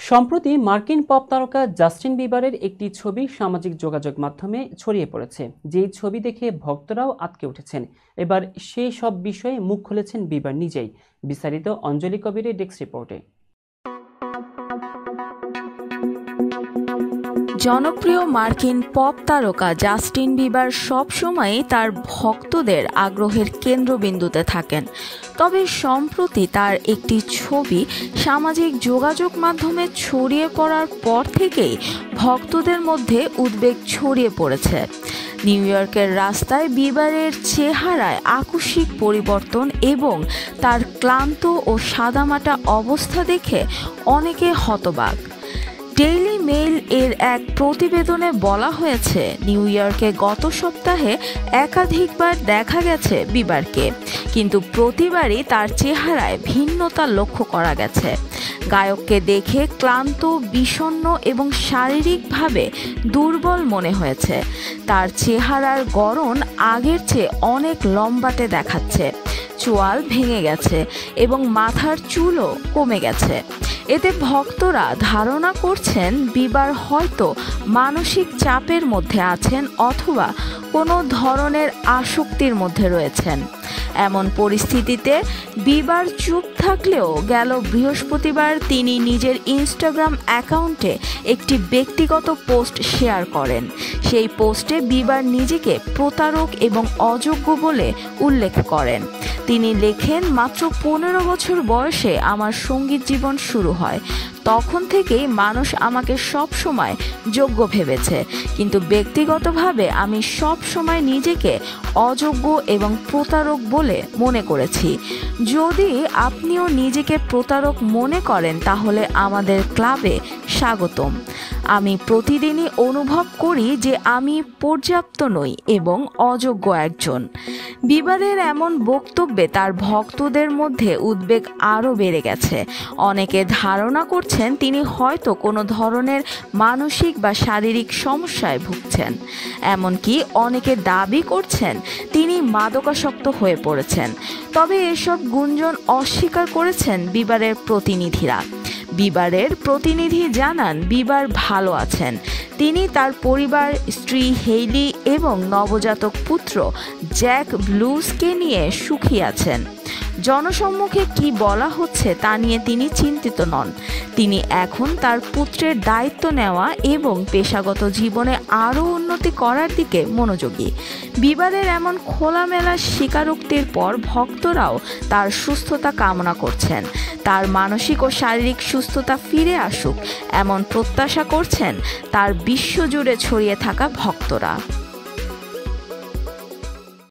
সম্প্রতি মার্কিন পপ তারকা জাস্টিন বিবারের একটি ছবি সামাজিক যোগাযোগ মাধ্যমে ছড়িয়ে পড়েছে, যেই ছবি দেখে ভক্তরাও আঁতকে উঠেছেন। এবার সেই সব বিষয়ে মুখ খুলেছেন বিবার নিজেই। বিস্তারিত অঞ্জলি কবিরের ডেস্ক রিপোর্টে। জনপ্রিয় মার্কিন পপ তারকা জাস্টিন বিবার সবসময়ই তার ভক্তদের আগ্রহের কেন্দ্রবিন্দুতে থাকেন। তবে সম্প্রতি তার একটি ছবি সামাজিক যোগাযোগ মাধ্যমে ছড়িয়ে পড়ার পর থেকেই ভক্তদের মধ্যে উদ্বেগ ছড়িয়ে পড়েছে। নিউ ইয়র্কের রাস্তায় বিবারের চেহারায় আকস্মিক পরিবর্তন এবং তার ক্লান্ত ও সাদামাটা অবস্থা দেখে অনেকে হতবাক। ডেইলি মেইল এর এক প্রতিবেদনে বলা হয়েছে, নিউ ইয়র্কে গত সপ্তাহে একাধিকবার দেখা গেছে বিবারকে, কিন্তু প্রতিবারই তার চেহারায় ভিন্নতা লক্ষ্য করা গেছে। গায়ককে দেখে ক্লান্ত, বিষণ্ণ এবং শারীরিকভাবে দুর্বল মনে হয়েছে। তার চেহারার গড়ন আগের চেয়ে অনেক লম্বাটে দেখাচ্ছে, চোয়াল ভেঙে গেছে এবং মাথার চুলও কমে গেছে। এতে ভক্তরা ধারণা করছেন বিবার হয়তো মানসিক চাপের মধ্যে আছেন অথবা কোনো ধরনের আসক্তির মধ্যে রয়েছেন। এমন পরিস্থিতিতে বিবার চুপ থাকলেও গেল বৃহস্পতিবার তিনি নিজের ইনস্টাগ্রাম অ্যাকাউন্টে একটি ব্যক্তিগত পোস্ট শেয়ার করেন। সেই পোস্টে বিবার নিজেকে প্রতারক এবং অযোগ্য বলে উল্লেখ করেন। তিনি লেখেন, মাত্র 15 বছর বয়সে আমার সঙ্গীত জীবন শুরু হয়। তখন থেকেই মানুষ আমাকে সব সময় যোগ্য ভেবেছে, কিন্তু ব্যক্তিগতভাবে আমি সব সময় নিজেকে অযোগ্য এবং প্রতারক বলে মনে করেছি। যদি আপনিও নিজেকে প্রতারক মনে করেন তাহলে আমাদের ক্লাবে স্বাগতম। আমি প্রতিদিনই অনুভব করি যে আমি পর্যাপ্ত নই এবং অযোগ্য একজন। বিবারের এমন বক্তব্যে তার ভক্তদের মধ্যে উদ্বেগ আরও বেড়ে গেছে। অনেকে ধারণা করছেন তিনি হয়তো কোনো ধরনের মানসিক বা শারীরিক সমস্যায় ভুগছেন। এমনকি অনেকে দাবি করছেন তিনি মাদকাসক্ত হয়ে পড়েছেন। তবে এসব গুঞ্জন অস্বীকার করেছেন বিবারের প্রতিনিধিরা। বিবারের প্রতিনিধি জানান বিবার ভালো আছেন। তিনি তার পরিবার, স্ত্রী হেইলি এবং নবজাতক পুত্র জ্যাক ব্লুজকে নিয়ে সুখী আছেন। জনসম্মুখে কি বলা হচ্ছে তা নিয়ে তিনি চিন্তিত নন। তিনি এখন তার পুত্রের দায়িত্ব নেওয়া এবং পেশাগত জীবনে আরও উন্নতি করার দিকে মনোযোগী। বিবারের এমন খোলামেলা স্বীকারোক্তির পর ভক্তরাও তার সুস্থতা কামনা করছেন। তার মানসিক ও শারীরিক সুস্থতা ফিরে আসুক এমন প্রত্যাশা করছেন তার বিশ্বজুড়ে ছড়িয়ে থাকা ভক্তরা।